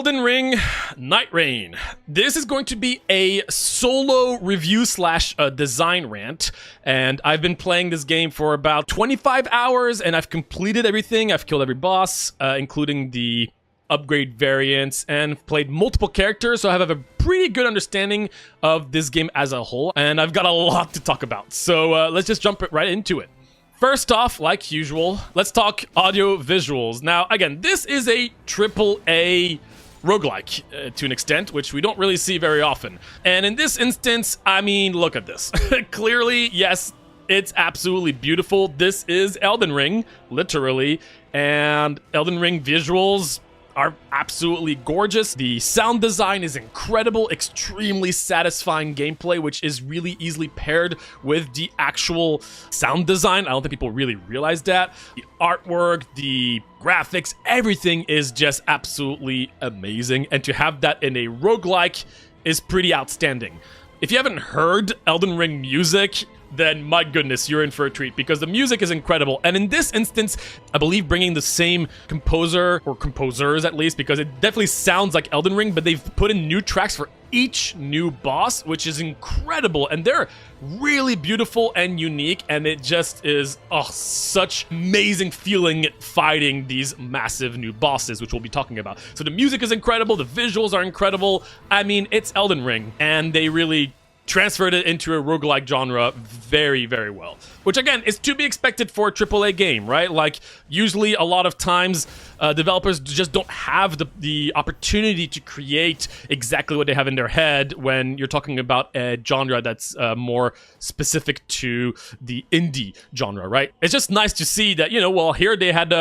Elden Ring Nighttreign. This is going to be a solo review slash design rant, and I've been playing this game for about 25 hours, and I've completed everything. I've killed every boss, including the upgrade variants, and played multiple characters, so I have a pretty good understanding of this game as a whole, and I've got a lot to talk about. So let's just jump right into it. First off, like usual, let's talk audio visuals. Now, again, this is a AAA roguelike to an extent, which we don't really see very often. And in this instance, I mean, look at this. Clearly, yes, it's absolutely beautiful. This is Elden Ring, literally, and Elden Ring visuals are absolutely gorgeous. The sound design is incredible, extremely satisfying gameplay, which is really easily paired with the actual sound design. I don't think people really realize that. The artwork, the graphics, everything is just absolutely amazing. And to have that in a roguelike is pretty outstanding. If you haven't heard Elden Ring music, then my goodness, you're in for a treat, because the music is incredible. And in this instance, I believe bringing the same composer, or composers at least, because it definitely sounds like Elden Ring, but they've put in new tracks for each new boss, which is incredible. And they're really beautiful and unique, and it just is such amazing feeling fighting these massive new bosses, which we'll be talking about. So the music is incredible, the visuals are incredible. I mean, it's Elden Ring, and they really transferred it into a roguelike genre very, very well. Which, again, is to be expected for a AAA game, right? Like, usually a lot of times, developers just don't have the opportunity to create exactly what they have in their head when you're talking about a genre that's more specific to the indie genre, right? It's just nice to see that, well, here they had,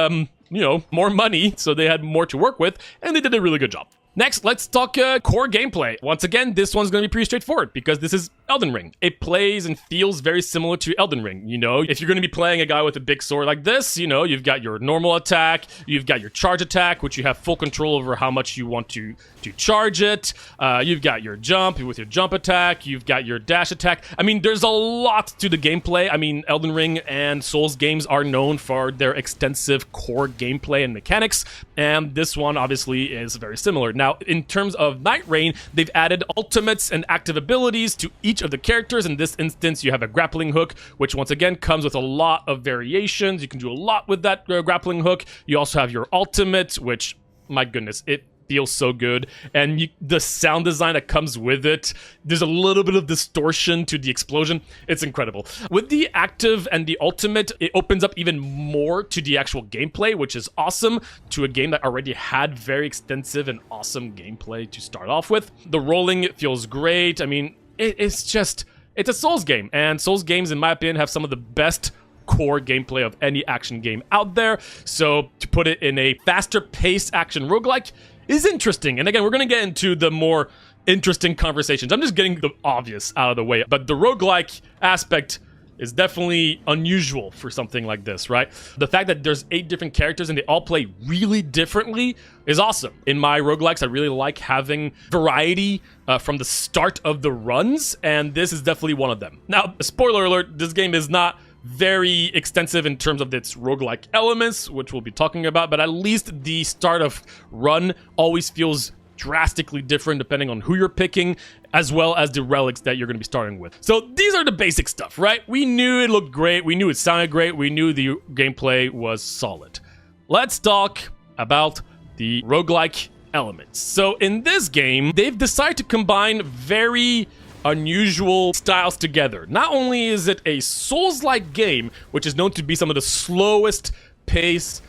more money, so they had more to work with, and they did a really good job. Next, let's talk core gameplay. Once again, this one's going to be pretty straightforward because this is Elden Ring. It plays and feels very similar to Elden Ring. If you're going to be playing a guy with a big sword like this, you've got your normal attack, you've got your charge attack, which you have full control over how much you want to charge it. You've got your jump with your jump attack, you've got your dash attack. I mean, there's a lot to the gameplay. I mean, Elden Ring and Souls games are known for their extensive core gameplay and mechanics, and this one obviously is very similar. Now, in terms of Nighttreign, they've added ultimates and active abilities to each of the characters. In this instance, you have a grappling hook, which once again comes with a lot of variations. You can do a lot with that grappling hook. You also have your ultimate, which, my goodness, it feels so good. And the sound design that comes with it, there's a little bit of distortion to the explosion. It's incredible. With the active and the ultimate, it opens up even more to the actual gameplay, which is awesome, to a game that already had very extensive and awesome gameplay to start off with. The rolling feels great. I mean, it's a Souls game, and Souls games, in my opinion, have some of the best core gameplay of any action game out there. So to put it in a faster paced action roguelike is interesting. And again, we're going to get into the more interesting conversations. I'm just getting the obvious out of the way, but the roguelike aspect is definitely unusual for something like this, right? The fact that there's 8 different characters and they all play really differently is awesome. In my roguelikes, I really like having variety from the start of the runs, and this is definitely one of them. Now, spoiler alert, this game is not very extensive in terms of its roguelike elements, which we'll be talking about, but at least the start of run always feels drastically different depending on who you're picking, as well as the relics that you're going to be starting with. So these are the basic stuff, right? We knew it looked great, we knew it sounded great, we knew the gameplay was solid. Let's talk about the roguelike elements. So in this game, they've decided to combine very unusual styles together. Not only is it a Souls-like game, which is known to be some of the slowest paced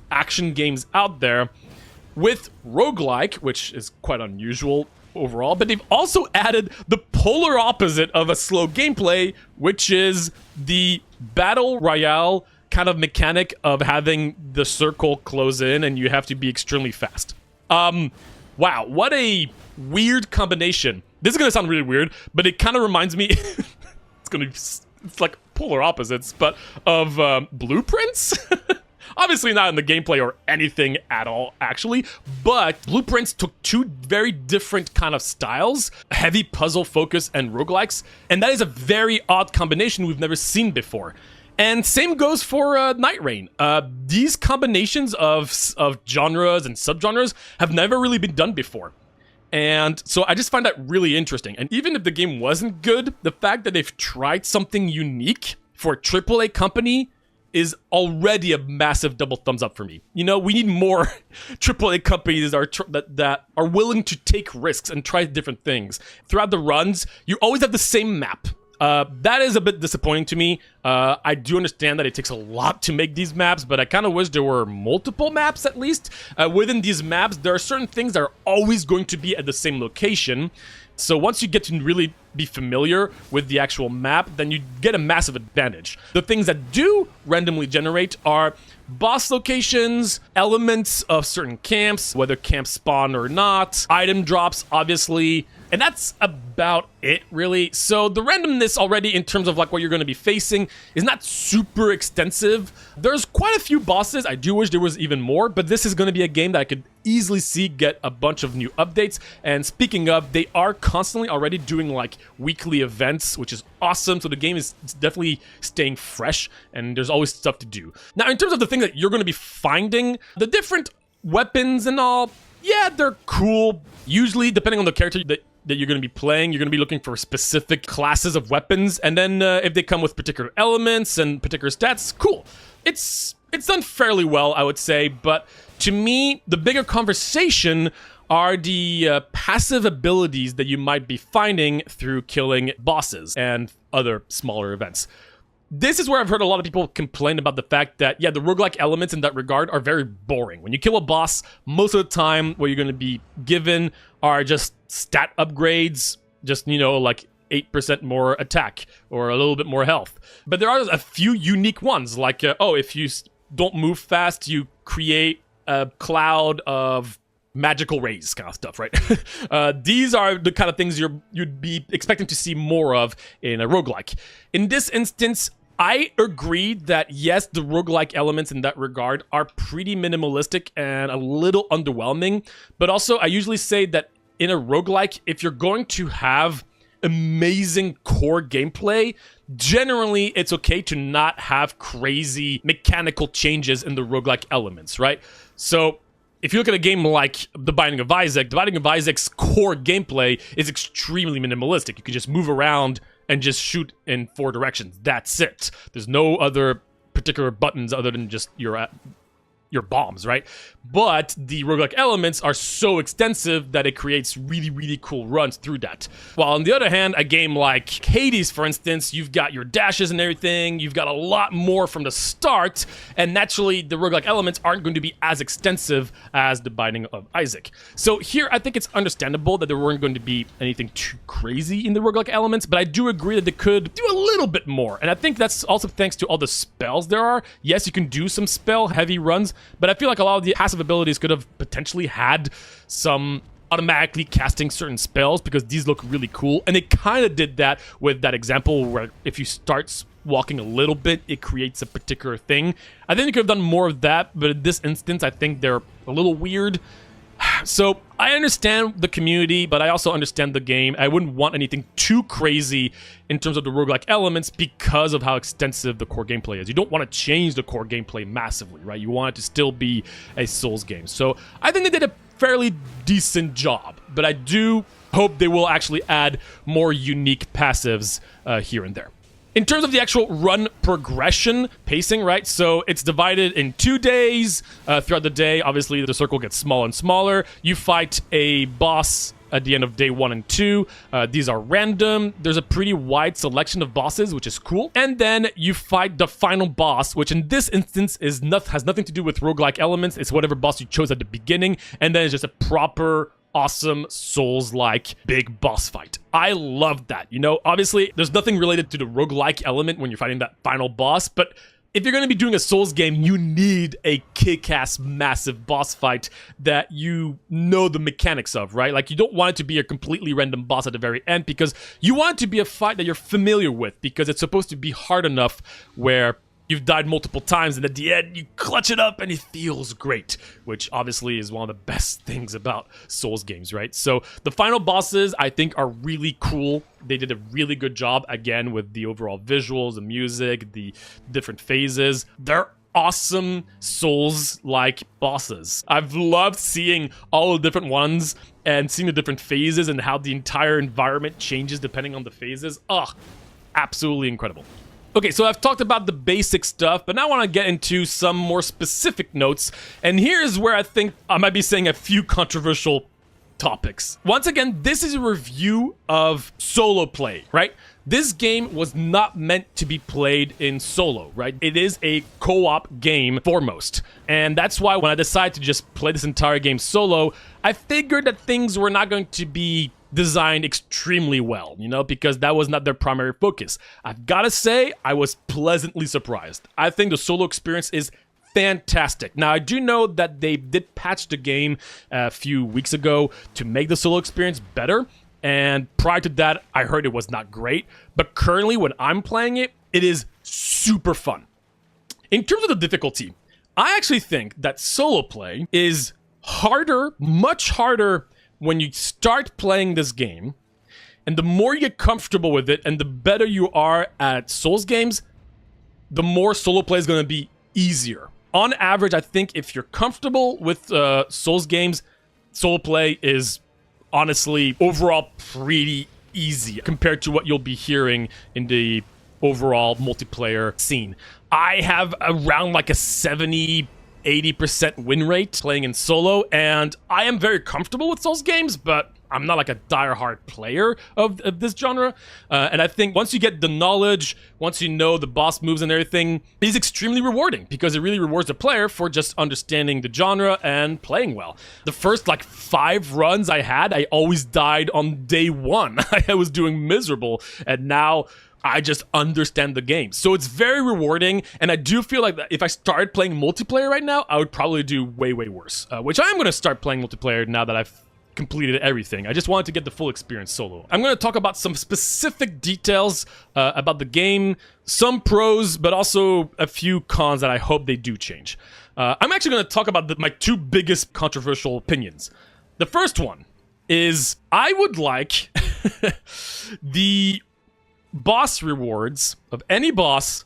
action games out there, with roguelike, which is quite unusual overall, but they've also added the polar opposite of a slow gameplay, which is the battle royale kind of mechanic of having the circle close in and you have to be extremely fast. Wow, what a weird combination. This is going to sound really weird, but it kind of reminds me, it's like polar opposites, but of Blueprints? Obviously not in the gameplay or anything at all, actually, but Blueprints took 2 very different kind of styles, heavy puzzle focus and roguelikes, and that is a very odd combination we've never seen before. And same goes for Night Rain. These combinations of genres and subgenres have never really been done before. And so I just find that really interesting. And even if the game wasn't good, the fact that they've tried something unique for a AAA company is already a massive double thumbs up for me. You know, we need more AAA companies that are willing to take risks and try different things. Throughout the runs, you always have the same map. That is a bit disappointing to me. I do understand that it takes a lot to make these maps, but I kind of wish there were multiple maps at least. Within these maps, there are certain things that are always going to be at the same location. So once you get to really be familiar with the actual map, then you get a massive advantage. The things that do randomly generate are boss locations, elements of certain camps, whether camps spawn or not, item drops, obviously, and that's about it, really. So the randomness already in terms of like what you're going to be facing is not super extensive. There's quite a few bosses. I do wish there was even more, but this is going to be a game that I could easily see get a bunch of new updates. And speaking of, they are constantly already doing like weekly events, which is awesome. So the game is definitely staying fresh and there's always stuff to do. Now, in terms of the things that you're going to be finding, the different weapons and all, yeah, they're cool. Usually, depending on the character that you're going to be playing, you're going to be looking for specific classes of weapons, and then if they come with particular elements and particular stats, cool. It's done fairly well, I would say, but to me, the bigger conversation are the passive abilities that you might be finding through killing bosses and other smaller events. This is where I've heard a lot of people complain about the fact that, yeah, the roguelike elements in that regard are very boring. When you kill a boss, most of the time what you're going to be given are just stat upgrades, just, you know, like 8% more attack or a little bit more health. But there are a few unique ones, like, if you don't move fast, you create a cloud of magical rays kind of stuff, right? These are the kind of things you'd be expecting to see more of in a roguelike. In this instance, I agree that yes, the roguelike elements in that regard are pretty minimalistic and a little underwhelming, but also I usually say that in a roguelike, if you're going to have amazing core gameplay, generally it's okay to not have crazy mechanical changes in the roguelike elements, right? So if you look at a game like The Binding of Isaac's core gameplay is extremely minimalistic. You can just move around and just shoot in 4 directions. That's it. There's no other particular buttons other than just your bombs, right? But the roguelike elements are so extensive that it creates really, really cool runs through that. While on the other hand, a game like Hades, for instance, you've got your dashes and everything, you've got a lot more from the start, and naturally, the roguelike elements aren't going to be as extensive as The Binding of Isaac. So here, I think it's understandable that there weren't going to be anything too crazy in the roguelike elements, but I do agree that they could do a little bit more, and I think that's also thanks to all the spells there are. Yes, you can do some spell-heavy runs, but I feel like a lot of the passive abilities could have potentially had some automatically casting certain spells because these look really cool. And they kind of did that with that example where if you start walking a little bit, it creates a particular thing. I think they could have done more of that, but in this instance, I think they're a little weird. So I understand the community, but I also understand the game. I wouldn't want anything too crazy in terms of the roguelike elements because of how extensive the core gameplay is. You don't want to change the core gameplay massively, right? You want it to still be a Souls game. So I think they did a fairly decent job, but I do hope they will actually add more unique passives here and there. In terms of the actual run progression, pacing, right? So it's divided in 2 days. Throughout the day, obviously, the circle gets smaller and smaller. You fight a boss at the end of day 1 and 2. These are random. There's a pretty wide selection of bosses, which is cool. And then you fight the final boss, which in this instance has nothing to do with roguelike elements. It's whatever boss you chose at the beginning. And then it's just a proper awesome Souls-like big boss fight. I love that. You know, obviously, there's nothing related to the roguelike element when you're fighting that final boss, but if you're going to be doing a Souls game, you need a kick-ass massive boss fight that you know the mechanics of, right? Like, you don't want it to be a completely random boss at the very end because you want it to be a fight that you're familiar with because it's supposed to be hard enough where you've died multiple times, and at the end, you clutch it up, and it feels great, which obviously is one of the best things about Souls games, right? So the final bosses, I think, are really cool. They did a really good job, again, with the overall visuals, the music, the different phases. They're awesome Souls-like bosses. I've loved seeing all the different ones and seeing the different phases and how the entire environment changes depending on the phases. Ugh, absolutely incredible. Okay, so I've talked about the basic stuff, but now I want to get into some more specific notes, and here's where I think I might be saying a few controversial topics. Once again, this is a review of solo play, right? This game was not meant to be played in solo, right? It is a co-op game foremost, and that's why when I decided to just play this entire game solo, I figured that things were not going to be designed extremely well, you know, because that was not their primary focus. I've got to say, I was pleasantly surprised. I think the solo experience is fantastic. Now, I do know that they did patch the game a few weeks ago to make the solo experience better, and prior to that, I heard it was not great, but currently when I'm playing it, it is super fun. In terms of the difficulty, I actually think that solo play is harder, much harder when you start playing this game, and the more you get comfortable with it and the better you are at Souls games, the more solo play is going to be easier. On average, I think if you're comfortable with Souls games, solo play is honestly overall pretty easy compared to what you'll be hearing in the overall multiplayer scene. I have around like a 70-80% win rate playing in solo, and I am very comfortable with Souls games, but I'm not like a die-hard player of this genre. And I think once you get the knowledge, once you know the boss moves and everything, it is extremely rewarding because it really rewards the player for just understanding the genre and playing well. The first like 5 runs I had, I always died on day 1. I was doing miserable, and now I just understand the game. So it's very rewarding, and I do feel like that if I started playing multiplayer right now, I would probably do way, way worse. Which I am going to start playing multiplayer now that I've completed everything. I just wanted to get the full experience solo. I'm going to talk about some specific details about the game, some pros, but also a few cons that I hope they do change. I'm actually going to talk about my 2 biggest controversial opinions. The first one is I would like the boss rewards of any boss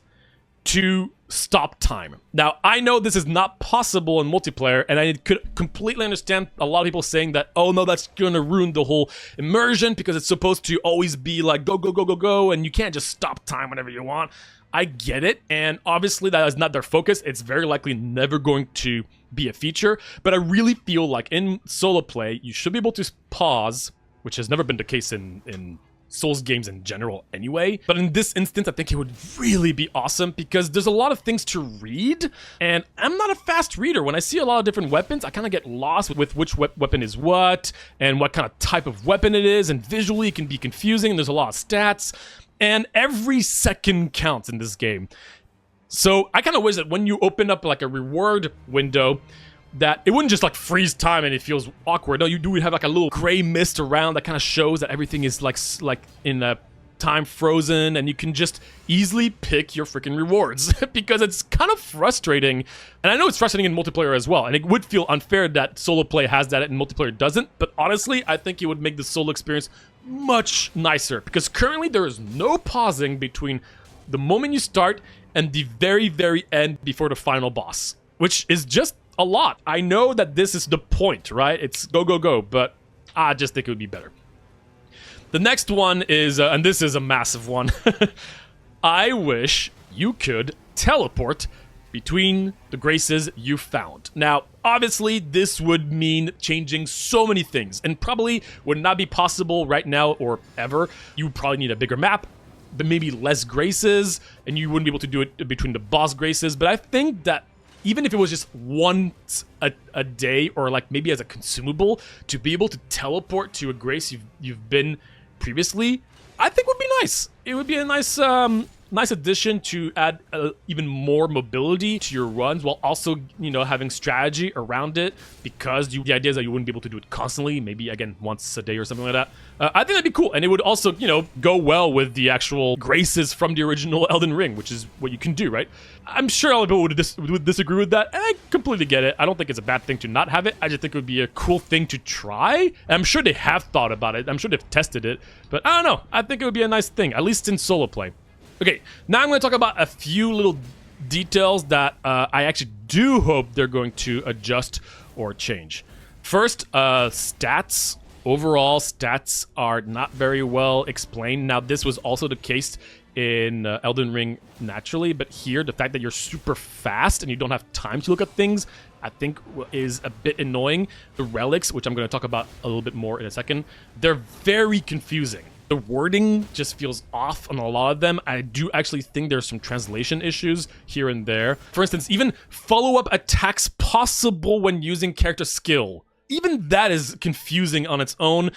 to stop time. Now, I know this is not possible in multiplayer, and I could completely understand a lot of people saying that, oh no, that's gonna ruin the whole immersion because it's supposed to always be like go, go, go, go, go, and you can't just stop time whenever you want. I get it, and obviously that is not their focus. It's very likely never going to be a feature, but I really feel like in solo play, you should be able to pause, which has never been the case in Souls games in general anyway. But in this instance, I think it would really be awesome because there's a lot of things to read, and I'm not a fast reader. When I see a lot of different weapons, I kind of get lost with which weapon is what and what kind of type of weapon it is, and visually it can be confusing. There's a lot of stats, and every second counts in this game. So I kind of wish that when you open up like a reward window, that it wouldn't just like freeze time and it feels awkward. No, you do have like a little gray mist around that kind of shows that everything is like in a time frozen, and you can just easily pick your freaking rewards because it's kind of frustrating. And I know it's frustrating in multiplayer as well, and it would feel unfair that solo play has that and multiplayer doesn't, but honestly, I think it would make the solo experience much nicer because currently there is no pausing between the moment you start and the very, very end before the final boss, which is just a lot. I know that this is the point, right? It's go, go, go, but I just think it would be better. The next one is, and this is a massive one, I wish you could teleport between the graces you found. Now, obviously, this would mean changing so many things, and probably would not be possible right now or ever. You would probably need a bigger map, but maybe less graces, and you wouldn't be able to do it between the boss graces, but I think that even if it was just once a day or like maybe as a consumable to be able to teleport to a grace you've been previously, I think would be nice. It would be a nice nice addition to add even more mobility to your runs while also, you know, having strategy around it, because the idea is that you wouldn't be able to do it constantly, maybe again once a day or something like that. I think that'd be cool, and it would also, you know, go well with the actual graces from the original Elden Ring, which is what you can do, right? I'm sure a lot of people would disagree with that, and I completely get it. I don't think it's a bad thing to not have it. I just think it would be a cool thing to try. And I'm sure they have thought about it. I'm sure they've tested it, but I don't know. I think it would be a nice thing, at least in solo play. Okay, now I'm going to talk about a few little details that I actually do hope they're going to adjust or change. First, stats. Overall, stats are not very well explained. Now, this was also the case in Elden Ring naturally, but here, the fact that you're super fast and you don't have time to look at things, I think is a bit annoying. The relics, which I'm going to talk about a little bit more in a second, they're very confusing. The wording just feels off on a lot of them. I do actually think there's some translation issues here and there. For instance, even follow-up attacks possible when using character skill. Even that is confusing on its own.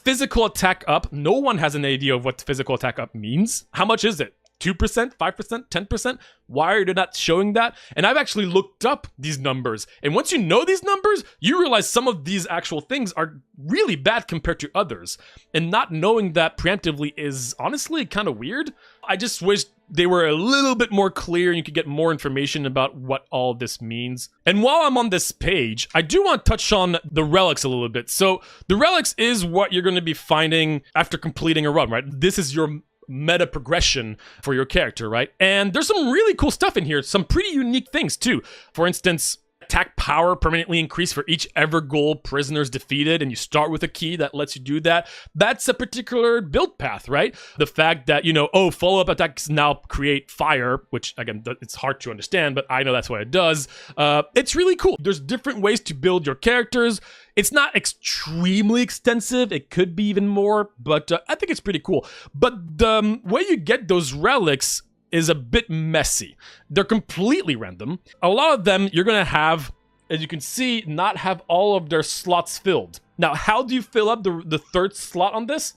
Physical attack up. No one has an idea of what physical attack up means. How much is it? 2%, 5%, 10%? Why are they not showing that? And I've actually looked up these numbers. And once you know these numbers, you realize some of these actual things are really bad compared to others. And not knowing that preemptively is honestly kind of weird. I just wish they were a little bit more clear and you could get more information about what all this means. And while I'm on this page, I do want to touch on the relics a little bit. So the relics is what you're going to be finding after completing a run, right? This is your meta progression for your character, right? And there's some really cool stuff in here, some pretty unique things too. For instance, attack power permanently increased for each Evergold prisoners defeated, and you start with a key that lets you do that. That's a particular build path, right? The fact that, you know, oh, follow-up attacks now create fire, which again, it's hard to understand, but I know that's what it does. It's really cool. There's different ways to build your characters. It's not extremely extensive. It could be even more, but I think it's pretty cool. But the way you get those relics is a bit messy. They're completely random. A lot of them you're gonna have, as you can see, not have all of their slots filled. Now, how do you fill up the third slot on this?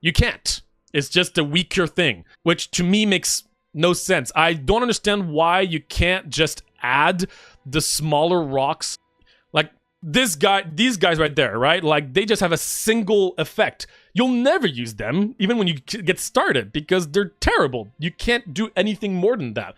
You can't. It's just a weaker thing, which to me makes no sense. I don't understand why you can't just add the smaller rocks. Like these guys right there, right? Like they just have a single effect. You'll never use them, even when you get started, because they're terrible. You can't do anything more than that.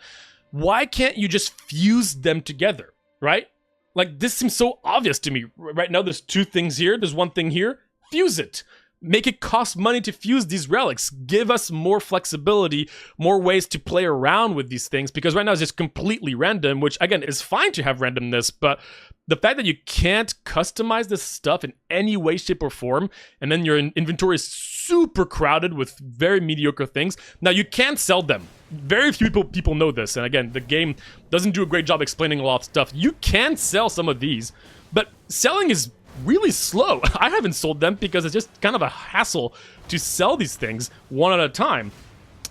Why can't you just fuse them together, right? Like, this seems so obvious to me. Right now, there's two things here. There's one thing here. Fuse it. Make it cost money to fuse these relics. Give us more flexibility, more ways to play around with these things, because right now it's just completely random, which, again, is fine to have randomness, but the fact that you can't customize this stuff in any way, shape, or form, and then your inventory is super crowded with very mediocre things. Now, you can sell them. Very few people know this, and again, the game doesn't do a great job explaining a lot of stuff. You can sell some of these, but selling is really slow. I haven't sold them because it's just kind of a hassle to sell these things one at a time.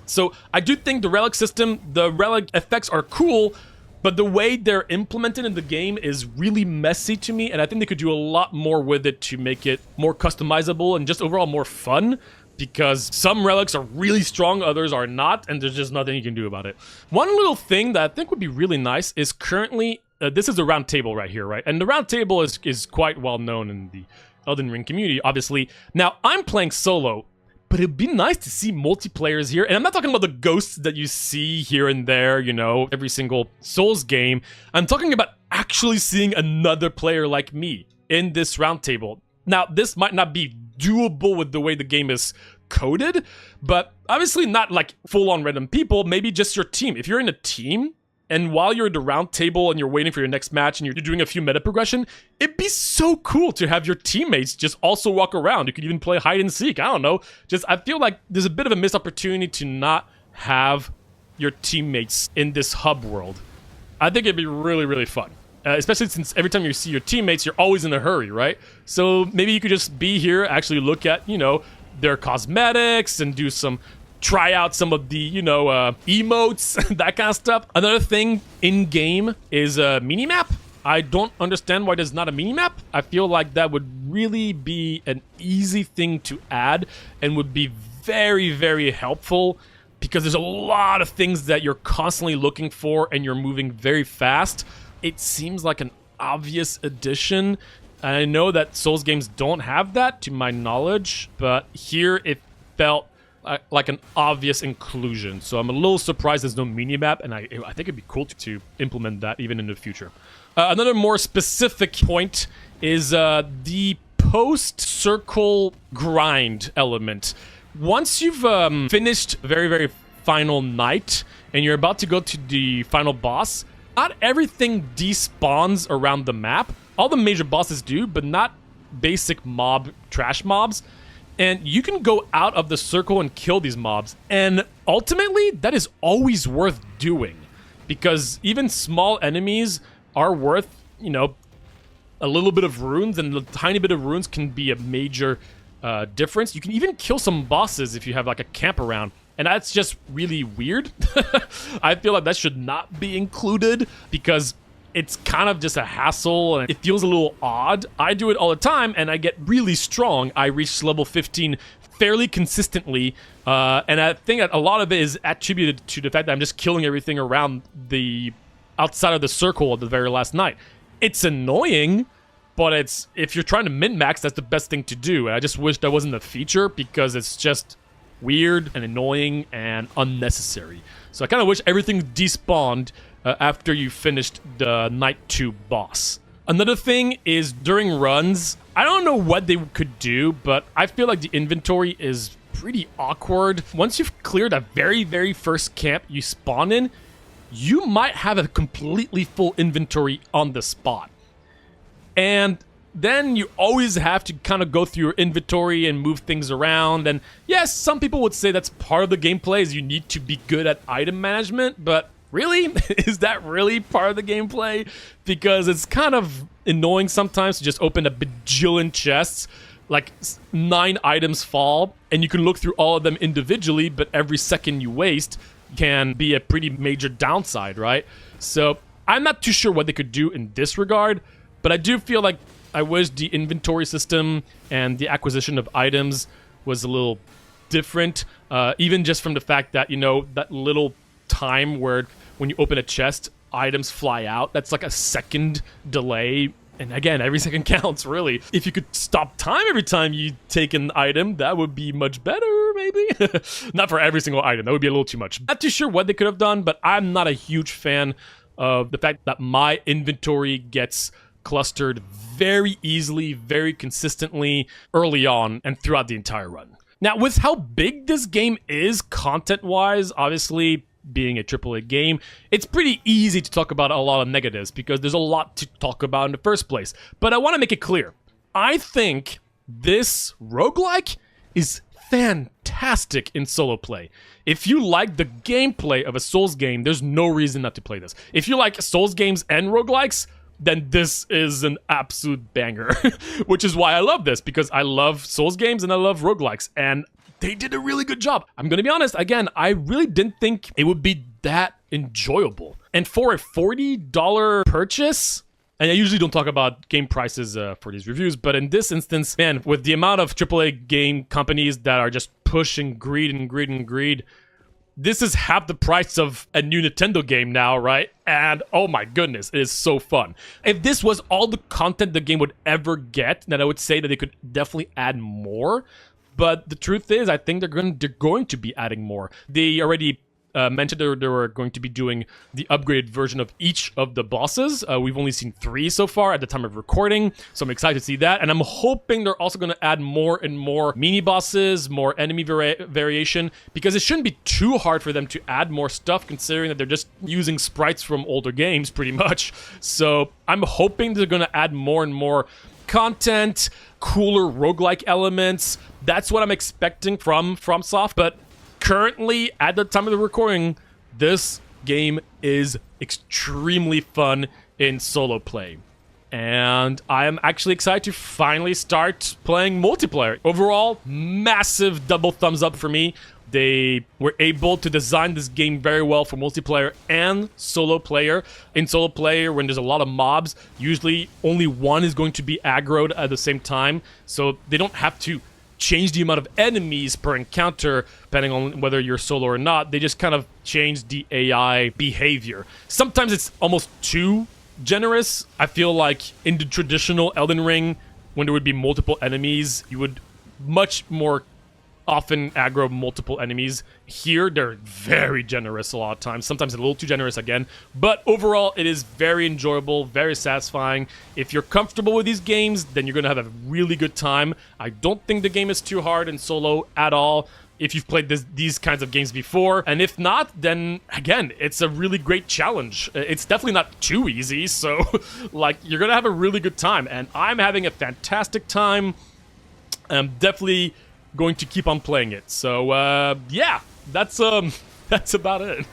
So I do think the relic system, the relic effects are cool, but the way they're implemented in the game is really messy to me, and I think they could do a lot more with it to make it more customizable and just overall more fun, because some relics are really strong, others are not, and there's just nothing you can do about it. One little thing that I think would be really nice is currently, this is the round table right here, right? And the round table is quite well known in the Elden Ring community, obviously. Now, I'm playing solo, but it'd be nice to see multiplayers here. And I'm not talking about the ghosts that you see here and there, you know, every single Souls game. I'm talking about actually seeing another player like me in this round table. Now, this might not be doable with the way the game is coded, but obviously not like full-on random people, maybe just your team. If you're in a team, and while you're at the round table and you're waiting for your next match and you're doing a few meta progression, it'd be so cool to have your teammates just also walk around. You could even play hide and seek. I don't know. Just, I feel like there's a bit of a missed opportunity to not have your teammates in this hub world. I think it'd be really, really fun. Especially since every time you see your teammates, you're always in a hurry, right? So maybe you could just be here, actually look at, you know, their cosmetics and do some... try out some of the, you know, emotes, that kind of stuff. Another thing in-game is a minimap. I don't understand why there's not a minimap. I feel like that would really be an easy thing to add and would be very, very helpful, because there's a lot of things that you're constantly looking for and you're moving very fast. It seems like an obvious addition. And I know that Souls games don't have that, to my knowledge, but here it felt like an obvious inclusion. So I'm a little surprised there's no minimap, and I think it'd be cool to implement that even in the future. Another more specific point is the post-circle grind element. Once you've finished very, very final night, and you're about to go to the final boss, not everything despawns around the map. All the major bosses do, but not basic trash mobs. And you can go out of the circle and kill these mobs. And ultimately, that is always worth doing. Because even small enemies are worth, you know, a little bit of runes. And a tiny bit of runes can be a major difference. You can even kill some bosses if you have like a camp around. And that's just really weird. I feel like that should not be included because it's kind of just a hassle and it feels a little odd. I do it all the time and I get really strong. I reach level 15 fairly consistently. And I think that a lot of it is attributed to the fact that I'm just killing everything around the outside of the circle at the very last night. It's annoying, but if you're trying to min-max, that's the best thing to do. And I just wish that wasn't a feature because it's just weird and annoying and unnecessary. So I kind of wish everything despawned after you finished the Night 2 boss. Another thing is during runs, I don't know what they could do, but I feel like the inventory is pretty awkward. Once you've cleared a very, very first camp you spawn in, you might have a completely full inventory on the spot. And then you always have to kind of go through your inventory and move things around. And yes, some people would say that's part of the gameplay, is you need to be good at item management, but really? Is that really part of the gameplay? Because it's kind of annoying sometimes to just open a bajillion chests, like 9 items fall, and you can look through all of them individually, but every second you waste can be a pretty major downside, right? So I'm not too sure what they could do in this regard, but I do feel like I wish the inventory system and the acquisition of items was a little different, even just from the fact that, you know, that little time where when you open a chest, items fly out. That's like a second delay. And again, every second counts, really. If you could stop time every time you take an item, that would be much better, maybe? Not for every single item. That would be a little too much. Not too sure what they could have done, but I'm not a huge fan of the fact that my inventory gets clustered very easily, very consistently early on and throughout the entire run. Now, with how big this game is content-wise, obviously, being a AAA game, it's pretty easy to talk about a lot of negatives because there's a lot to talk about in the first place. But I want to make it clear. I think this roguelike is fantastic in solo play. If you like the gameplay of a Souls game, there's no reason not to play this. If you like Souls games and roguelikes, then this is an absolute banger. Which is why I love this, because I love Souls games and I love roguelikes. And they did a really good job. I'm gonna be honest, again, I really didn't think it would be that enjoyable. And for a $40 purchase, and I usually don't talk about game prices for these reviews, but in this instance, man, with the amount of AAA game companies that are just pushing greed and greed and greed, this is half the price of a new Nintendo game now, right? And oh my goodness, it is so fun. If this was all the content the game would ever get, then I would say that they could definitely add more. But the truth is, I think they're going to be adding more. They already mentioned they were going to be doing the upgraded version of each of the bosses. We've only seen 3 so far at the time of recording, so I'm excited to see that. And I'm hoping they're also going to add more and more mini-bosses, more enemy variation, because it shouldn't be too hard for them to add more stuff, considering that they're just using sprites from older games, pretty much. So I'm hoping they're going to add more and more content, cooler roguelike elements. That's what I'm expecting from FromSoft, but currently, at the time of the recording, this game is extremely fun in solo play. And I am actually excited to finally start playing multiplayer. Overall, massive double thumbs up for me. They were able to design this game very well for multiplayer and solo player. In solo player, when there's a lot of mobs, usually only one is going to be aggroed at the same time. So they don't have to change the amount of enemies per encounter, depending on whether you're solo or not. They just kind of change the AI behavior. Sometimes it's almost too generous. I feel like in the traditional Elden Ring, when there would be multiple enemies, you would much more often aggro multiple enemies. Here, they're very generous a lot of times. Sometimes a little too generous again. But overall, it is very enjoyable, very satisfying. If you're comfortable with these games, then you're going to have a really good time. I don't think the game is too hard in solo at all, if you've played these kinds of games before. And if not, then again, it's a really great challenge. It's definitely not too easy, so like, you're going to have a really good time. And I'm having a fantastic time. I'm definitely going to keep on playing it. So yeah, that's about it.